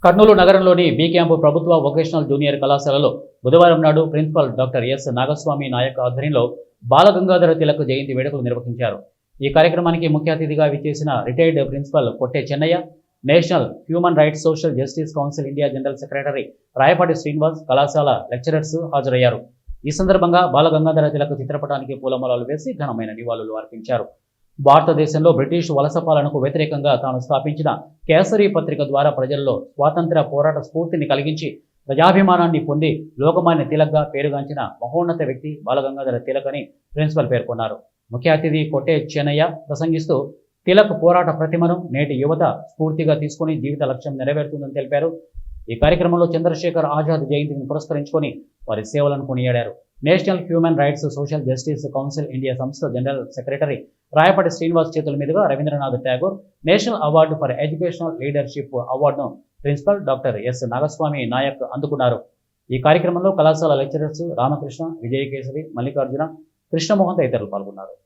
కర్నూలు నగరంలోని B camp ప్రభుత్వ vocational junior కళాశాలలో బుధవారం నాడు principal doctor S Nagaswamy Naik ఆధ్వర్యంలో బాలగంగాధర తిలక్ జయంతి వేడుకలు నిర్వహించారు. ఈ కార్యక్రమానికి ముఖ్య అతిథిగా విచ్చేసిన రిటైర్డ్ ప్రిన్సిపల్ కొట్టే Chennaiah, national human rights social justice council India general secretary Rayapati Srinivas, కళాశాల లెక్చరర్స్ హాజరయ్యారు. ఈ సందర్భంగా బాలగంగాధర తిలక్ చిత్రపటానికి పూలమాలలు వేసి ఘనమైన నివాళులు అర్పించారు. భారతదేశంలో బ్రిటిష్ వలస పాలనకు వ్యతిరేకంగా తాను స్థాపించిన కేసరి పత్రిక ద్వారా ప్రజల్లో స్వాతంత్ర్య పోరాట స్ఫూర్తిని కలిగించి ప్రజాభిమానాన్ని పొంది లోకమాన్య తిలక్గా పేరుగాంచిన మహోన్నత వ్యక్తి బాలగంగాధర తిలక్ అని ప్రిన్సిపల్ పేర్కొన్నారు. ముఖ్య అతిథి కొట్టే చెన్నయ్య ప్రసంగిస్తూ తిలక్ పోరాట ప్రతిమను నేటి యువత స్ఫూర్తిగా తీసుకుని జీవిత లక్ష్యం నెరవేరుతుందని తెలిపారు. ఈ కార్యక్రమంలో చంద్రశేఖర్ ఆజాద్ జయంతిని పురస్కరించుకొని వారి సేవలను కొనియాడారు. National human rights social justice council India సంస్థ జనరల్ సెక్రటరీ రాయపాటి శ్రీనివాస్ చేతుల మీదుగా Rabindranath Tagore national award for educational leadership అవార్డును principal doctor S Nagaswamy Nayak అందుకున్నారు. ఈ కార్యక్రమంలో కళాశాల లెక్చరర్స్ రామకృష్ణ, విజయకేసరి, మల్లికార్జున, కృష్ణమోహన్ తదితరులు పాల్గొన్నారు.